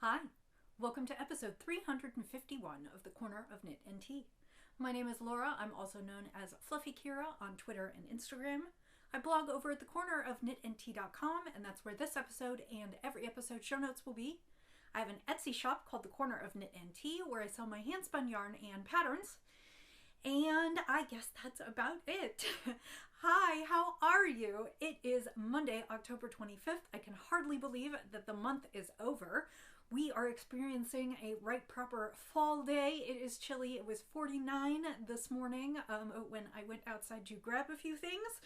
Hi, welcome to episode 351 of the Corner of Knit and Tea. My name is Laura. I'm also known as Fluffy Kira on Twitter and Instagram. I blog over at thecornerofknitandtea.com, and that's where this episode and every episode show notes will be. I have an Etsy shop called The Corner of Knit and Tea where I sell my hand-spun yarn and patterns. And I guess that's about it. Hi, how are you? It is Monday, October 25th. I can hardly believe that the month is over. We are experiencing a right proper fall day. It is chilly. It was 49 this morning when I went outside to grab a few things.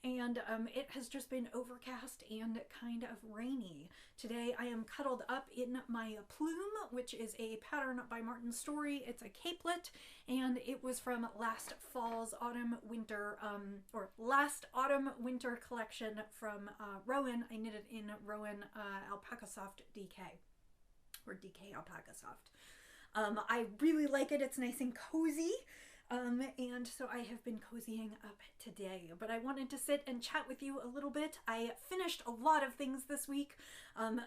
And it has just been overcast and kind of rainy. Today I am cuddled up in my plume, which is a pattern by Martin Story. It's a capelet, and it was from last autumn-winter collection from Rowan. I knitted in Rowan Alpaca Soft DK, or DK Alpaca Soft. I really like it. It's nice and cozy. And so I have been cozying up today, but I wanted to sit and chat with you a little bit. I finished a lot of things this week,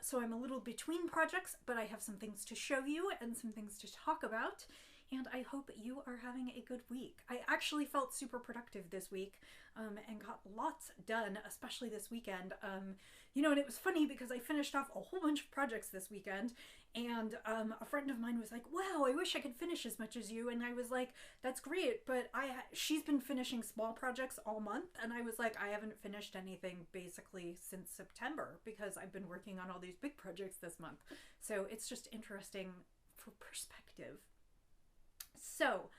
so I'm a little between projects, but I have some things to show you and some things to talk about, and I hope you are having a good week. I actually felt super productive this week, and got lots done, especially this weekend. And it was funny because I finished off a whole bunch of projects this weekend, and a friend of mine was like, wow, I wish I could finish as much as you. And I was like, that's great, but she's been finishing small projects all month, and I was like, I haven't finished anything basically since September because I've been working on all these big projects this month. So it's just interesting for perspective. So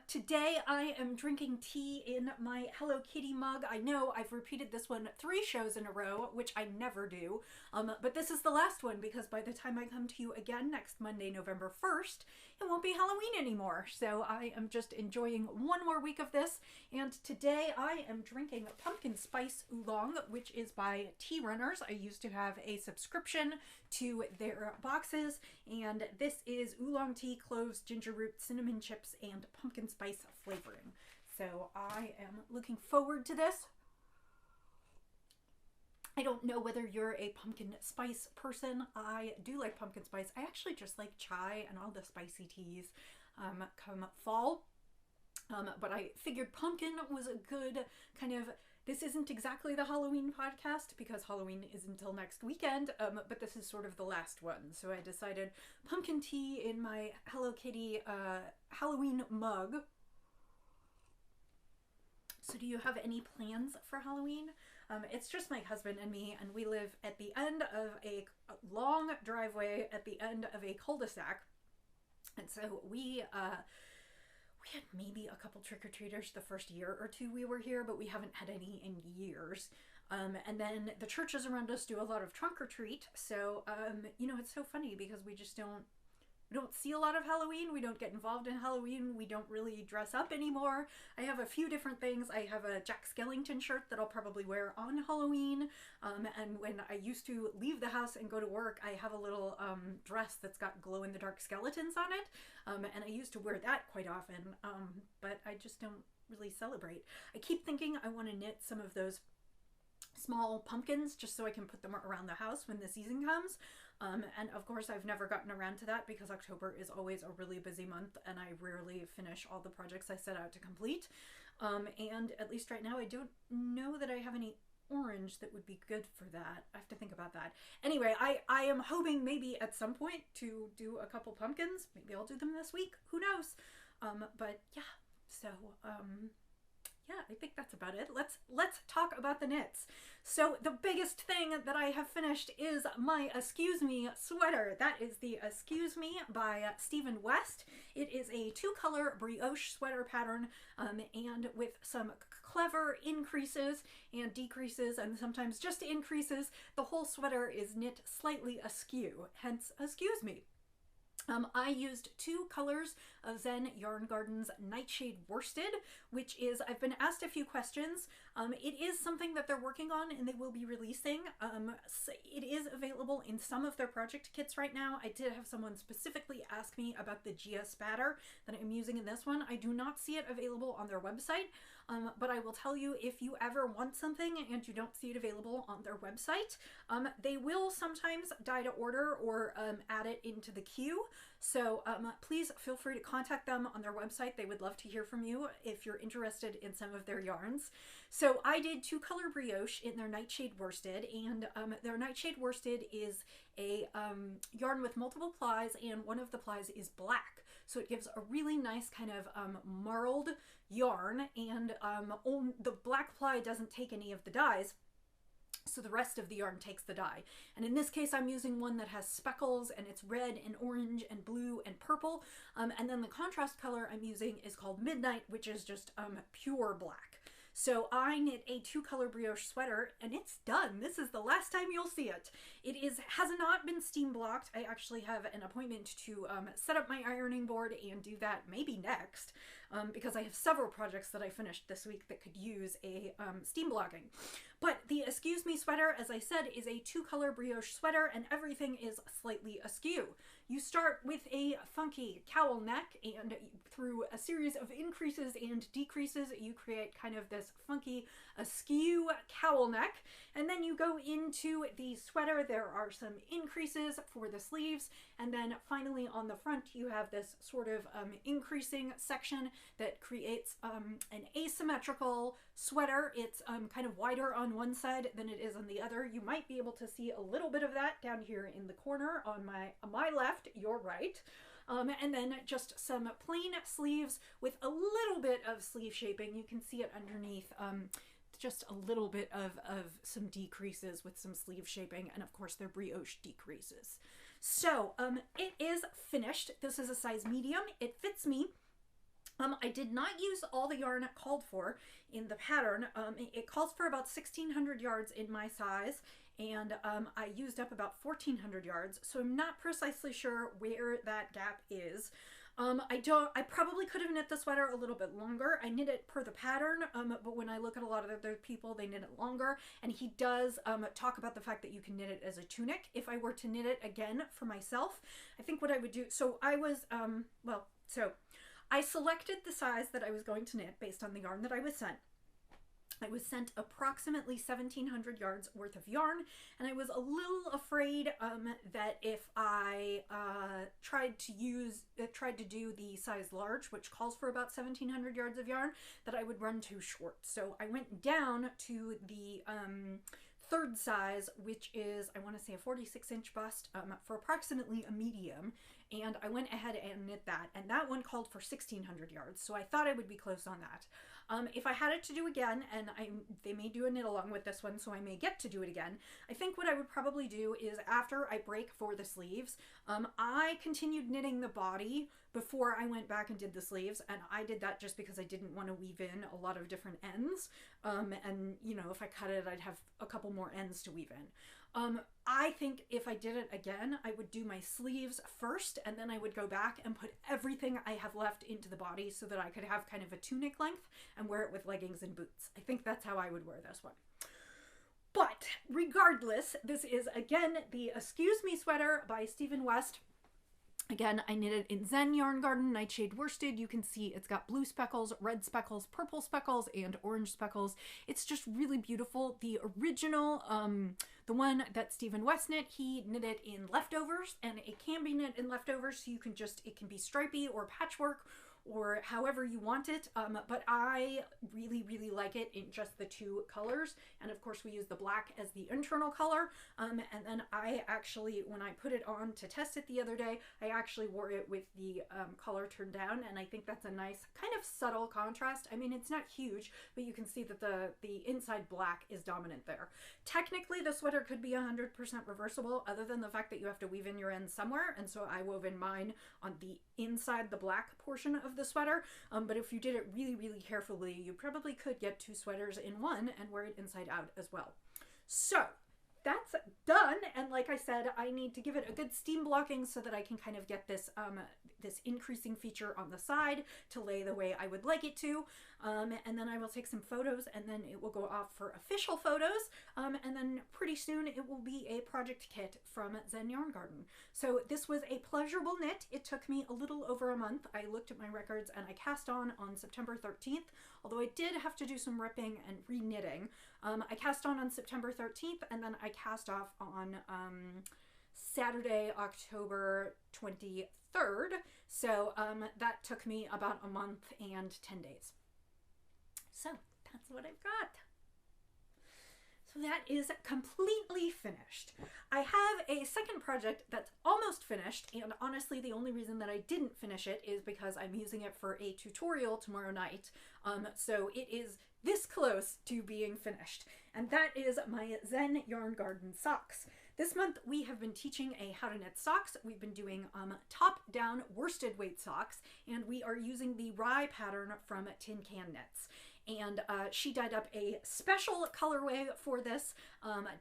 today I am drinking tea in my Hello Kitty mug. I know I've repeated this one 3 shows in a row, which I never do, but this is the last one because by the time I come to you again next Monday, November 1st, it won't be Halloween anymore. So I am just enjoying one more week of this, and today I am drinking Pumpkin Spice Oolong, which is by Tea Runners. I used to have a subscription to their boxes, and this is oolong tea, cloves, ginger root, cinnamon chips, and pumpkin spice flavoring. So I am looking forward to this. I don't know whether you're a pumpkin spice person. I do like pumpkin spice. I actually just like chai and all the spicy teas come fall. But I figured pumpkin was a good kind of, this isn't exactly the Halloween podcast because Halloween is until next weekend, but this is sort of the last one. So I decided pumpkin tea in my Hello Kitty Halloween mug. So do you have any plans for Halloween? It's just my husband and me, and we live at the end of a long driveway at the end of a cul-de-sac. And so we had maybe a couple trick-or-treaters the first year or 2 we were here, but we haven't had any in years. And then the churches around us do a lot of trunk-or-treat. So, it's so funny because we don't see a lot of Halloween. We don't get involved in Halloween. We don't really dress up anymore. I have a few different things. I have a Jack Skellington shirt that I'll probably wear on Halloween. And when I used to leave the house and go to work, I have a little dress that's got glow-in-the-dark skeletons on it. And I used to wear that quite often, but I just don't really celebrate. I keep thinking I want to knit some of those small pumpkins just so I can put them around the house when the season comes. And of course I've never gotten around to that because October is always a really busy month and I rarely finish all the projects I set out to complete. And at least right now I don't know that I have any orange that would be good for that. I have to think about that. Anyway, I am hoping maybe at some point to do a couple pumpkins. Maybe I'll do them this week. Who knows? But yeah, so yeah, I think that's about it. Let's talk about the knits. So the biggest thing that I have finished is my Excuse Me sweater. That is the Excuse Me by Stephen West. It is a 2-color brioche sweater pattern, and with some clever increases and decreases, and sometimes just increases. The whole sweater is knit slightly askew, hence Excuse Me. I used 2 colors of Zen Yarn Garden's Nightshade Worsted, which is, I've been asked a few questions. It is something that they're working on and they will be releasing. So it is available in some of their project kits right now. I did have someone specifically ask me about the Gia Spatter that I'm using in this one. I do not see it available on their website. but I will tell you, if you ever want something and you don't see it available on their website, they will sometimes die to order or add it into the queue. So please feel free to contact them on their website. They would love to hear from you if you're interested in some of their yarns. So I did 2-color brioche in their Nightshade Worsted, and their Nightshade Worsted is a yarn with multiple plies, and one of the plies is black. So it gives a really nice kind of marled yarn, and the black ply doesn't take any of the dyes, so the rest of the yarn takes the dye. And in this case, I'm using one that has speckles, and it's red and orange and blue and purple. And then the contrast color I'm using is called Midnight, which is just pure black. So I knit a 2-color brioche sweater, and it's done. This is the last time you'll see it. It has not been steam blocked. I actually have an appointment to set up my ironing board and do that maybe next, because I have several projects that I finished this week that could use a steam blocking. But the Excuse Me sweater, as I said, is a 2-color brioche sweater, and everything is slightly askew. You start with a funky cowl neck, and through a series of increases and decreases, you create kind of this funky askew cowl neck. And then you go into the sweater. There are some increases for the sleeves, and then finally on the front you have this sort of increasing section that creates an asymmetrical sweater. It's kind of wider on one side than it is on the other. You might be able to see a little bit of that down here in the corner on my left, your right. And then just some plain sleeves with a little bit of sleeve shaping. You can see it underneath, just a little bit of some decreases with some sleeve shaping, and of course they're brioche decreases. So it is finished. This is a size medium. It fits me. I did not use all the yarn called for in the pattern. It calls for about 1,600 yards in my size, and I used up about 1,400 yards, so I'm not precisely sure where that gap is. I probably could have knit the sweater a little bit longer. I knit it per the pattern, but when I look at a lot of other people, they knit it longer, and he does talk about the fact that you can knit it as a tunic. If I were to knit it again for myself, I think what I would do, so I was, I selected the size that I was going to knit based on the yarn that I was sent. I was sent approximately 1,700 yards worth of yarn, and I was a little afraid that if I tried to do the size large, which calls for about 1,700 yards of yarn, that I would run too short. So I went down to the third size, which is, I want to say, a 46-inch bust for approximately a medium, and I went ahead and knit that, and that one called for 1,600 yards, so I thought I would be close on that. If I had it to do again, and they may do a knit along with this one, so I may get to do it again, I think what I would probably do is, after I break for the sleeves, I continued knitting the body before I went back and did the sleeves, and I did that just because I didn't want to weave in a lot of different ends, and, you know, if I cut it, I'd have a couple more ends to weave in. I think if I did it again, I would do my sleeves first, and then I would go back and put everything I have left into the body so that I could have kind of a tunic length and wear it with leggings and boots. I think that's how I would wear this one. But regardless, this is again the Excuse Me sweater by Stephen West. Again, I knitted in Zen Yarn Garden Nightshade Worsted. You can see it's got blue speckles, red speckles, purple speckles, and orange speckles. It's just really beautiful. The original, the one that Stephen West knit, he knit it in leftovers, and it can be knit in leftovers, so you can it can be stripy or patchwork or however you want it, but I really, really like it in just the 2 colors, and of course we use the black as the internal color, and then I actually, when I put it on to test it the other day, I actually wore it with the collar turned down, and I think that's a nice kind of subtle contrast. I mean, it's not huge, but you can see that the inside black is dominant there. Technically, the sweater could be 100% reversible, other than the fact that you have to weave in your ends somewhere, and so I wove in mine on the inside, the black portion of the sweater, but if you did it really, really carefully, you probably could get 2 sweaters in one and wear it inside out as well. So that's done, and like I said, I need to give it a good steam blocking so that I can kind of get this this increasing feature on the side to lay the way I would like it to, and then I will take some photos, and then it will go off for official photos, and then pretty pretty soon it will be a project kit from Zen Yarn Garden. So this was a pleasurable knit. It took me a little over a month. I looked at my records and I cast on September 13th, although I did have to do some ripping and re-knitting. I cast on September 13th, and then I cast off on Saturday, October 23rd. So that took me about a month and 10 days. So that's what I've got. So that is completely finished. I have a second project that's almost finished, and honestly the only reason that I didn't finish it is because I'm using it for a tutorial tomorrow night. So it is this close to being finished, and that is my Zen Yarn Garden socks. This month we have been teaching a how to knit socks. We've been doing top-down worsted weight socks, and we are using the Rye pattern from Tin Can Knits. And she dyed up a special colorway for this,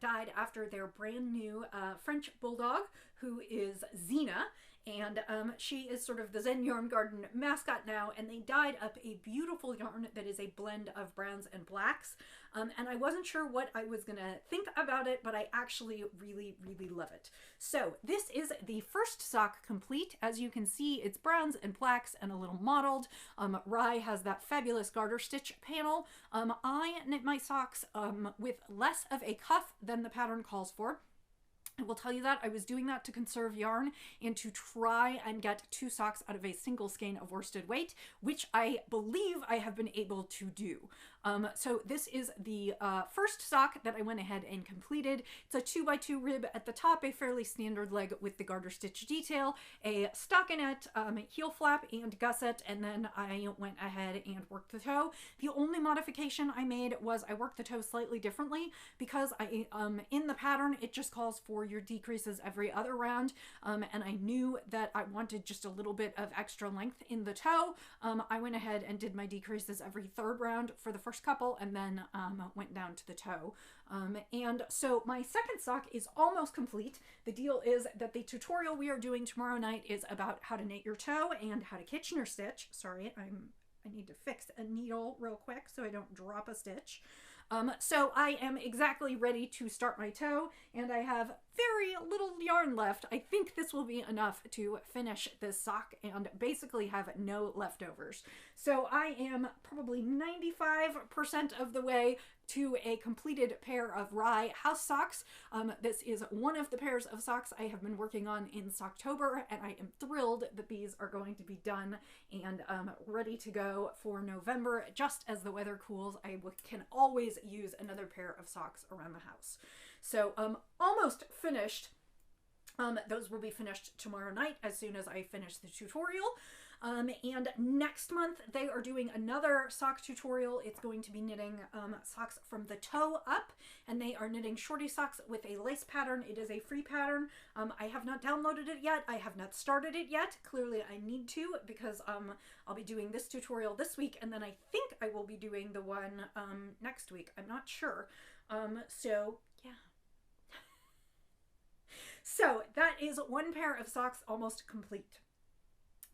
dyed after their brand new French Bulldog, who is Xena. And she is sort of the Zen Yarn Garden mascot now, and they dyed up a beautiful yarn that is a blend of browns and blacks. And I wasn't sure what I was gonna think about it, but I actually really, really love it. So this is the first sock complete. As you can see, it's browns and blacks and a little mottled. Rye has that fabulous garter stitch panel. I knit my socks with less of a cuff than the pattern calls for. I will tell you that I was doing that to conserve yarn and to try and get 2 socks out of a single skein of worsted weight, which I believe I have been able to do. So this is the first sock that I went ahead and completed. It's a 2x2 rib at the top, a fairly standard leg with the garter stitch detail, a stockinette, heel flap, and gusset, and then I went ahead and worked the toe. The only modification I made was I worked the toe slightly differently because in the pattern it just calls for your decreases every other round, and I knew that I wanted just a little bit of extra length in the toe. I went ahead and did my decreases every 3rd round for the first couple, and then went down to the toe. And so my second sock is almost complete. The deal is that the tutorial we are doing tomorrow night is about how to knit your toe and how to Kitchener stitch. Sorry, I need to fix a needle real quick so I don't drop a stitch. So I am exactly ready to start my toe, and I have very little yarn left. I think this will be enough to finish this sock and basically have no leftovers. So I am probably 95% of the way to a completed pair of Rye house socks. This is one of the pairs of socks I have been working on in Socktober, and I am thrilled that these are going to be done and ready to go for November. Just as the weather cools, I can always use another pair of socks around the house. So almost finished. Those will be finished tomorrow night as soon as I finish the tutorial. And next month they are doing another sock tutorial. It's going to be knitting socks from the toe up, and they are knitting shorty socks with a lace pattern. It is a free pattern. I have not downloaded it yet. I have not started it yet. Clearly I need to, because I'll be doing this tutorial this week, and then I think I will be doing the one next week. I'm not sure. So yeah. So that is one pair of socks almost complete.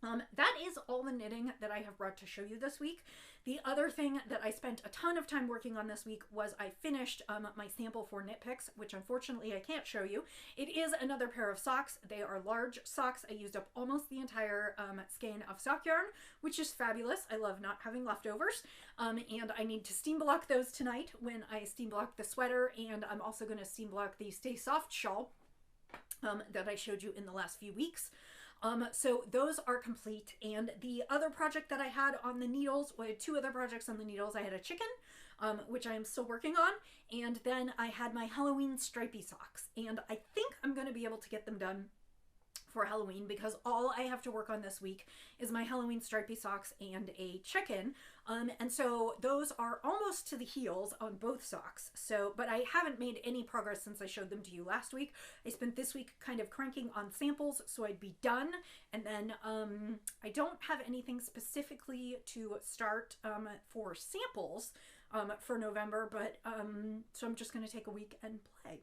That is all the knitting that I have brought to show you this week. The other thing that I spent a ton of time working on this week was I finished my sample for knit picks, which unfortunately I can't show you. It is another pair of socks. They are large socks. I used up almost the entire skein of sock yarn, which is fabulous. I love not having leftovers. And I need to steam block those tonight when I steam block the sweater, and I'm also going to steam block the Stay Soft shawl that I showed you in the last few weeks. So those are complete. And the other project that I had on the needles, well, I had 2 other projects on the needles. I had a chicken, which I am still working on, and then I had my Halloween stripy socks, and I think I'm going to be able to get them done for Halloween, because all I have to work on this week is my Halloween stripy socks and a chicken. And so those are almost to the heels on both socks. So, but I haven't made any progress since I showed them to you last week. I spent this week kind of cranking on samples so I'd be done. And then I don't have anything specifically to start for samples for November, but so I'm just going to take a week and play.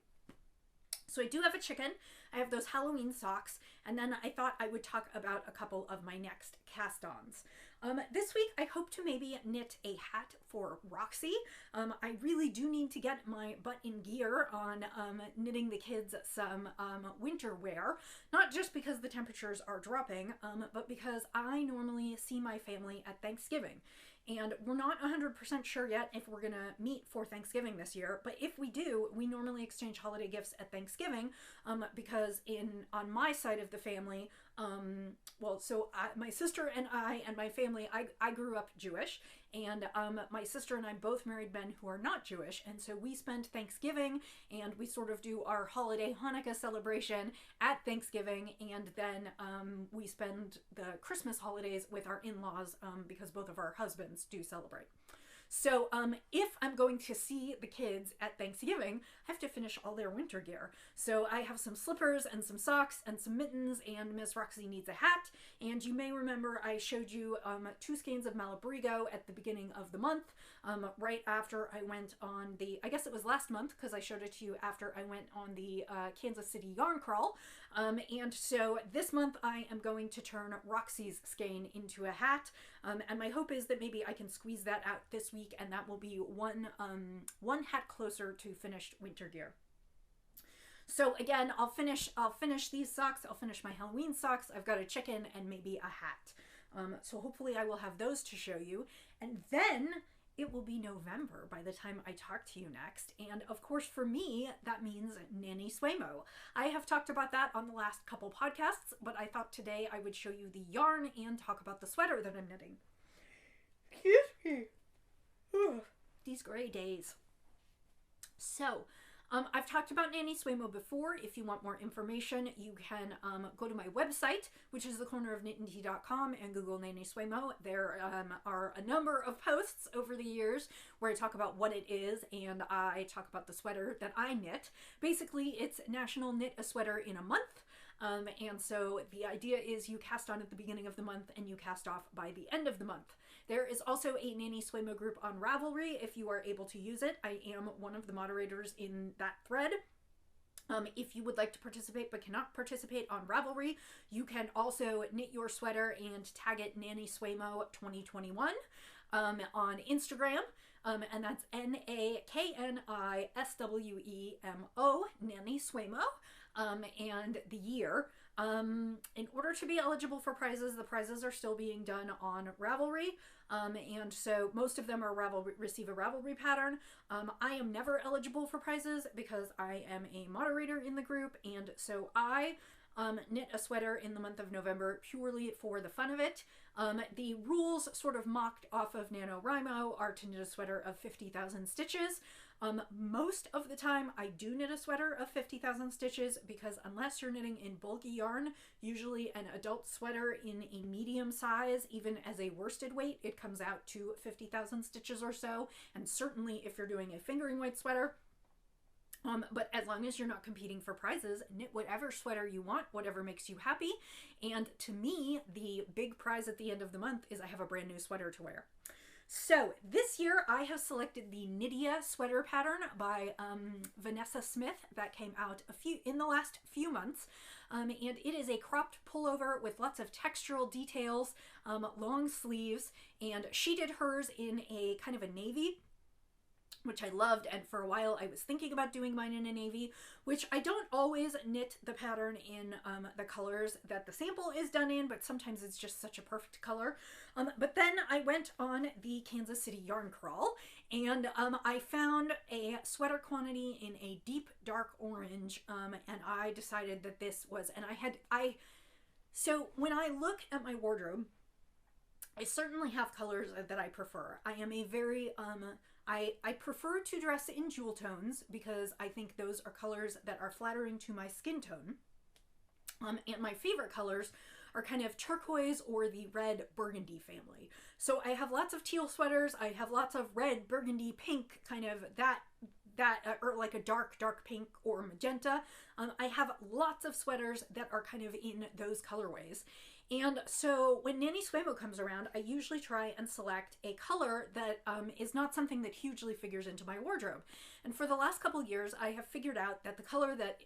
So I do have a chicken, I have those Halloween socks, and then I thought I would talk about a couple of my next cast-ons. This week I hope to maybe knit a hat for Roxy. I really do need to get my butt in gear on knitting the kids some winter wear, not just because the temperatures are dropping, but because I normally see my family at Thanksgiving. And we're not 100% sure yet if we're gonna meet for Thanksgiving this year, but if we do, we normally exchange holiday gifts at Thanksgiving, because on my side of the family, my sister and I and my family, I grew up Jewish, and my sister and I both married men who are not Jewish, and so we spend Thanksgiving, and we sort of do our holiday Hanukkah celebration at Thanksgiving, and then we spend the Christmas holidays with our in-laws, because both of our husbands do celebrate. So if I'm going to see the kids at Thanksgiving, I have to finish all their winter gear. So I have some slippers and some socks and some mittens, and Miss Roxy needs a hat. And you may remember I showed you 2 skeins of Malabrigo at the beginning of the month, right after I went on the, I guess it was last month, because I showed it to you after I went on the Kansas City yarn crawl. And so this month I am going to turn Roxy's skein into a hat, and my hope is that maybe I can squeeze that out this week, and that will be one hat closer to finished winter gear. So again, I'll finish these socks, I'll finish my Halloween socks, I've got a chicken and maybe a hat. So hopefully I will have those to show you, and then it will be November by the time I talk to you next. And of course, for me, that means Nanny Swaymo. I have talked about that on the last couple podcasts, but I thought today I would show you the yarn and talk about the sweater that I'm knitting. Excuse me. These gray days. So, I've talked about Nanny Swaymo before. If you want more information, you can go to my website, which is thecornerofknitandtea.com, and Google Nanny Swaymo. There are a number of posts over the years where I talk about what it is, and I talk about the sweater that I knit. Basically, it's National Knit a Sweater in a Month. And so the idea is you cast on at the beginning of the month and you cast off by the end of the month. There is also a Nanny Swaymo group on Ravelry if you are able to use it. I am one of the moderators in that thread. If you would like to participate but cannot participate on Ravelry, you can also knit your sweater and tag it Nanny Swaymo 2021 on Instagram. And that's NAKNISWEMO, Nanny Swaymo, and the year. In order to be eligible for prizes, the prizes are still being done on Ravelry, and so most of them are receive a Ravelry pattern. I am never eligible for prizes because I am a moderator in the group, and so I knit a sweater in the month of November purely for the fun of it. The rules, sort of mocked off of NaNoWriMo, are to knit a sweater of 50,000 stitches. Most of the time I do knit a sweater of 50,000 stitches because unless you're knitting in bulky yarn, usually an adult sweater in a medium size, even as a worsted weight, it comes out to 50,000 stitches or so. And certainly if you're doing a fingering weight sweater, but as long as you're not competing for prizes, knit whatever sweater you want, whatever makes you happy. And to me, the big prize at the end of the month is I have a brand new sweater to wear. So this year I have selected the Nydia sweater pattern by Vanessa Smith that came out in the last few months. And it is a cropped pullover with lots of textural details, long sleeves, and she did hers in a kind of a navy, which I loved, and for a while I was thinking about doing mine in a navy, which I don't always knit the pattern in the colors that the sample is done in, but sometimes it's just such a perfect color. But then I went on the Kansas City yarn crawl, and I found a sweater quantity in a deep dark orange, and I decided that this was, so when I look at my wardrobe, I certainly have colors that I prefer. I am a very, I prefer to dress in jewel tones because I think those are colors that are flattering to my skin tone. And my favorite colors are kind of turquoise or the red burgundy family. So I have lots of teal sweaters. I have lots of red, burgundy, pink, kind of or like a dark pink or magenta. I have lots of sweaters that are kind of in those colorways. And so when Nanny Swaymo comes around, I usually try and select a color that is not something that hugely figures into my wardrobe. And for the last couple years, I have figured out that the color that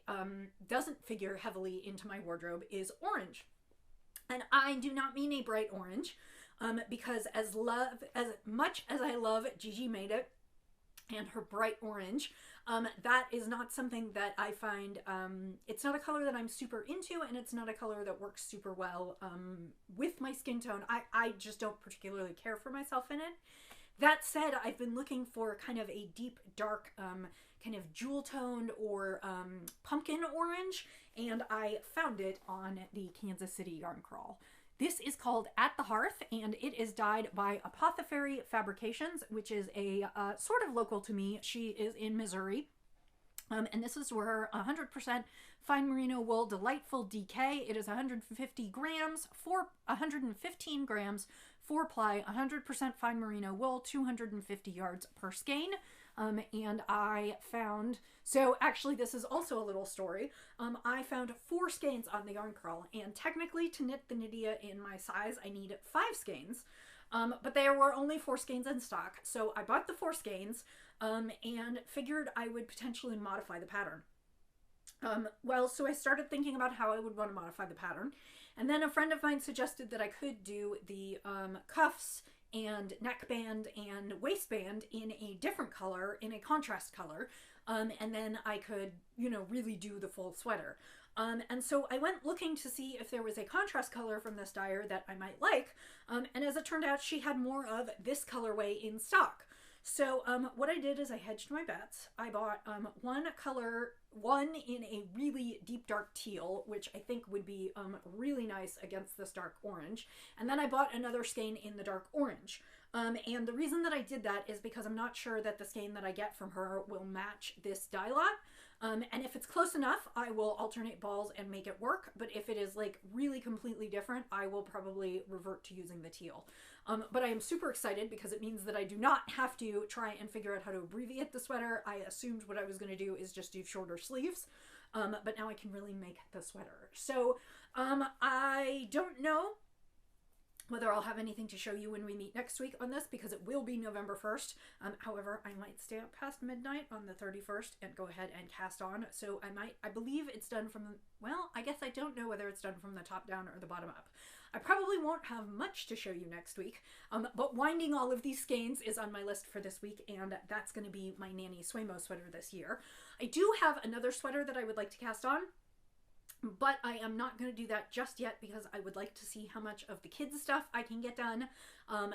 doesn't figure heavily into my wardrobe is orange. And I do not mean a bright orange, because as much as I love Gigi Made It and her bright orange, that is not something that I find, it's not a color that I'm super into, and it's not a color that works super well with my skin tone. I just don't particularly care for myself in it. That said, I've been looking for kind of a deep, dark, kind of jewel toned or pumpkin orange, and I found it on the Kansas City Yarn Crawl. This is called At the Hearth, and it is dyed by Apothecary Fabrications, which is a sort of local to me. She is in Missouri. And this is where 100% fine merino wool, delightful DK. It is 150 grams, 115 grams, 4-ply, 100% fine merino wool, 250 yards per skein. And I found, so actually this is also a little story. I found 4 skeins on the Yarn Crawl, and technically to knit the Nydia in my size, I need 5 skeins. But there were only 4 skeins in stock, so I bought the 4 skeins and figured I would potentially modify the pattern. So I started thinking about how I would want to modify the pattern, and then a friend of mine suggested that I could do the cuffs and neckband and waistband in a different color, in a contrast color, and then I could, really do the full sweater. And so I went looking to see if there was a contrast color from this dyer that I might like, and as it turned out, she had more of this colorway in stock. So what I did is I hedged my bets. I bought one in a really deep dark teal, which I think would be really nice against this dark orange. And then I bought another skein in the dark orange. And the reason that I did that is because I'm not sure that the skein that I get from her will match this dye lot. And if it's close enough, I will alternate balls and make it work. But if it is like really completely different, I will probably revert to using the teal. But I am super excited because it means that I do not have to try and figure out how to abbreviate the sweater. I assumed what I was going to do is just do shorter sleeves. But now I can really make the sweater. So I don't know whether I'll have anything to show you when we meet next week on this, because it will be November 1st. However, I might stay up past midnight on the 31st and go ahead and cast on. So I believe it's done from, well, I guess I don't know whether it's done from the top down or the bottom up. I probably won't have much to show you next week, but winding all of these skeins is on my list for this week, and that's going to be my Nanny Swaymo sweater this year. I do have another sweater that I would like to cast on, but I am not going to do that just yet because I would like to see how much of the kids stuff I can get done.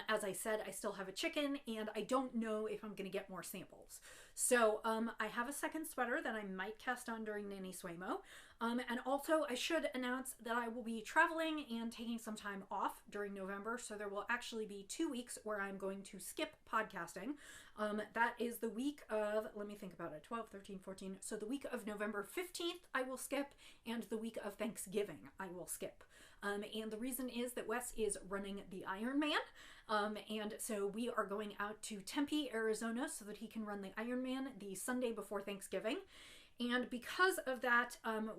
As I said, I still have a chicken, and I don't know if I'm going to get more samples. So I have a second sweater that I might cast on during Nanny Swaymo. And also I should announce that I will be traveling and taking some time off during November. So there will actually be 2 weeks where I'm going to skip podcasting. That is the week of, let me think about it, 12, 13, 14. So the week of November 15th I will skip, and the week of Thanksgiving I will skip. And the reason is that Wes is running the Ironman. And so we are going out to Tempe, Arizona, so that he can run the Ironman the Sunday before Thanksgiving. And because of that,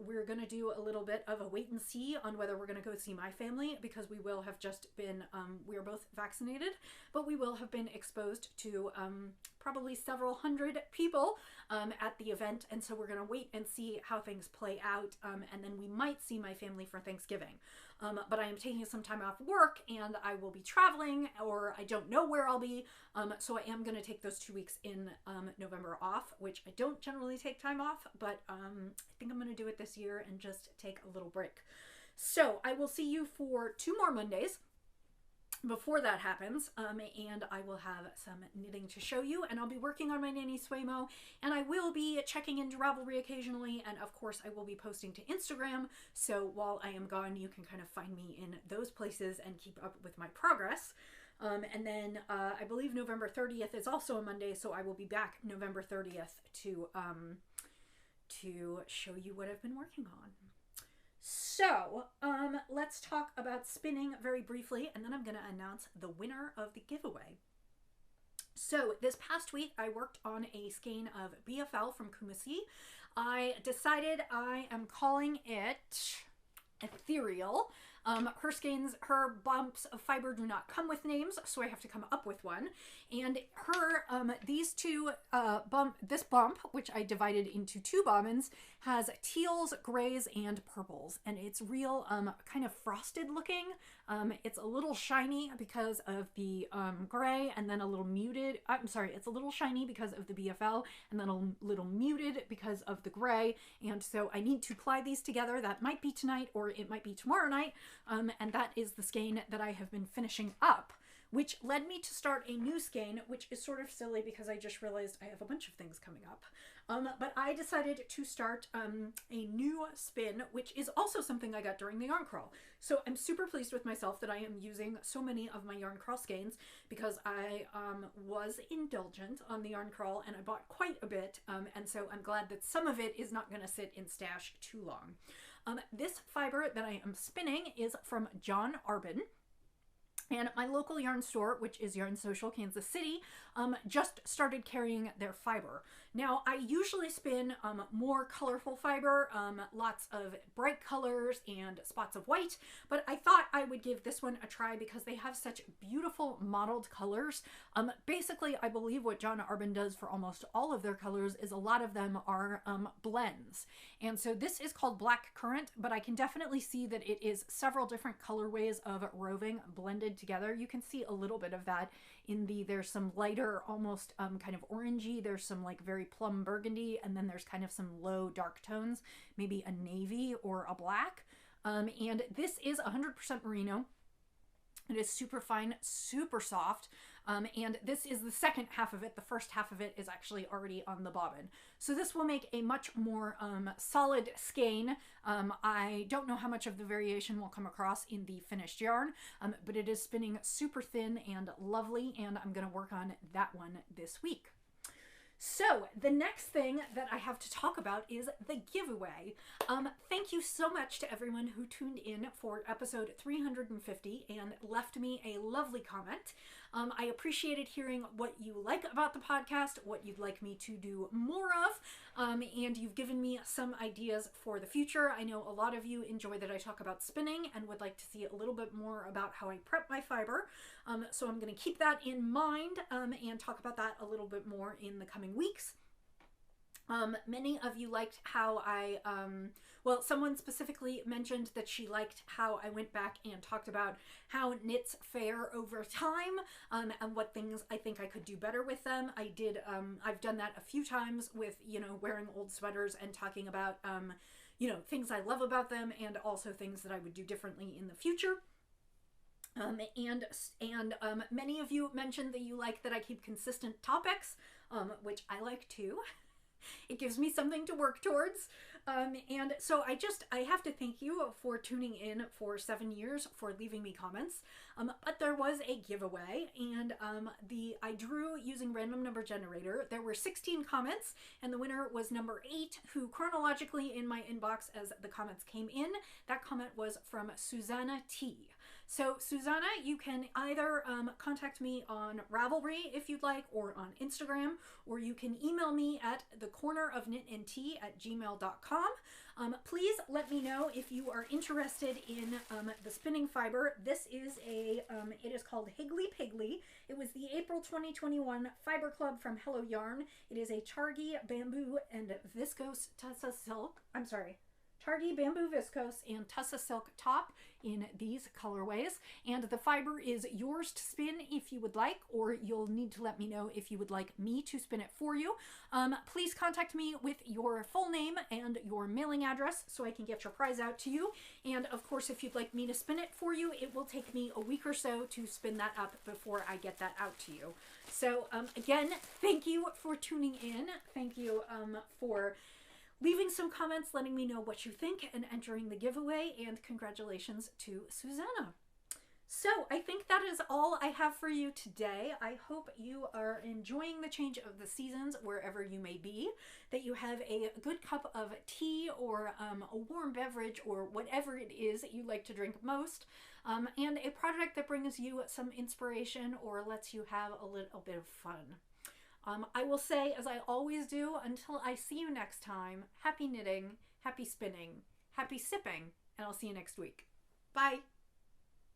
we're going to do a little bit of a wait and see on whether we're going to go see my family, because we will have just been, we are both vaccinated, but we will have been exposed to probably several hundred people at the event. And so we're going to wait and see how things play out. And then we might see my family for Thanksgiving. But I am taking some time off work, and I will be traveling, or I don't know where I'll be. So I am going to take those 2 weeks in November off, which I don't generally take time off, but I think I'm going to do it this year and just take a little break. So I will see you for 2 more Mondays before that happens, and I will have some knitting to show you, and I'll be working on my Nanny Swaymo, and I will be checking into Ravelry occasionally, and of course I will be posting to Instagram, so while I am gone, you can kind of find me in those places and keep up with my progress. And then I believe November 30th is also a Monday, so I will be back November 30th to show you what I've been working on. So, let's talk about spinning very briefly, and then I'm going to announce the winner of the giveaway. So, this past week, I worked on a skein of BFL from Kumasi. I decided I am calling it Ethereal. Her skeins, her bumps of fiber do not come with names, so I have to come up with one. And her, these two, this bump, which I divided into two bobbins, has teals, grays, and purples. And it's real, kind of frosted looking. It's a little shiny because of the gray, and then a little muted. I'm sorry, it's a little shiny because of the BFL, and then a little muted because of the gray. And so I need to ply these together. That might be tonight, or it might be tomorrow night. And that is the skein that I have been finishing up, which led me to start a new skein, which is sort of silly because I just realized I have a bunch of things coming up. But I decided to start a new spin, which is also something I got during the yarn crawl. So I'm super pleased with myself that I am using so many of my yarn crawl skeins, because I was indulgent on the yarn crawl and I bought quite a bit. And so I'm glad that some of it is not going to sit in stash too long. This fiber that I am spinning is from John Arbin. And my local yarn store, which is Yarn Social Kansas City, just started carrying their fiber. Now, I usually spin more colorful fiber, lots of bright colors and spots of white, but I thought I would give this one a try because they have such beautiful mottled colors. Basically, I believe what John Arbin does for almost all of their colors is a lot of them are blends. And so this is called Black Currant, but I can definitely see that it is several different colorways of roving blended together. You can see a little bit of that in there's some lighter, almost kind of orangey, there's some like very plum burgundy, and then there's kind of some low dark tones, maybe a navy or a black. And this is 100% merino. It is super fine, super soft. And this is the second half of it. The first half of it is actually already on the bobbin. So this will make a much more solid skein. I don't know how much of the variation will come across in the finished yarn, but it is spinning super thin and lovely, and I'm going to work on that one this week. So the next thing that I have to talk about is the giveaway. Thank you so much to everyone who tuned in for episode 350 and left me a lovely comment. I appreciated hearing what you like about the podcast, what you'd like me to do more of, and you've given me some ideas for the future. I know a lot of you enjoy that I talk about spinning and would like to see a little bit more about how I prep my fiber. So I'm going to keep that in mind and talk about that a little bit more in the coming weeks. Many of you liked how I, well, someone specifically mentioned that she liked how I went back and talked about how knits fare over time, and what things I think I could do better with them. I did, I've done that a few times with, you know, wearing old sweaters and talking about, you know, things I love about them and also things that I would do differently in the future. Many of you mentioned that you like that I keep consistent topics, which I like too. It gives me something to work towards. And so I have to thank you for tuning in for 7 years, for leaving me comments. But there was a giveaway, and I drew using random number generator. There were 16 comments, and the winner was number 8, who chronologically in my inbox as the comments came in. That comment was from Susanna T. So Susanna, you can either contact me on Ravelry if you'd like, or on Instagram, or you can email me at thecornerofknitandtea@gmail.com. Please let me know if you are interested in the spinning fiber. This is it is called Higgly Piggly. It was the April 2021 Fiber Club from Hello Yarn. It is a Targhee bamboo and viscose tussa silk. I'm sorry. Targhee bamboo viscose and tussa silk top in these colorways, and the fiber is yours to spin if you would like, or you'll need to let me know if you would like me to spin it for you. Please contact me with your full name and your mailing address so I can get your prize out to you. And of course, if you'd like me to spin it for you, it will take me a week or so to spin that up before I get that out to you. So again, thank you for tuning in. Thank you for leaving some comments, letting me know what you think, and entering the giveaway, and congratulations to Susanna. So I think that is all I have for you today. I hope you are enjoying the change of the seasons wherever you may be, that you have a good cup of tea or a warm beverage or whatever it is that you like to drink most, and a project that brings you some inspiration or lets you have a little bit of fun. I will say, as I always do, until I see you next time, happy knitting, happy spinning, happy sipping, and I'll see you next week. Bye!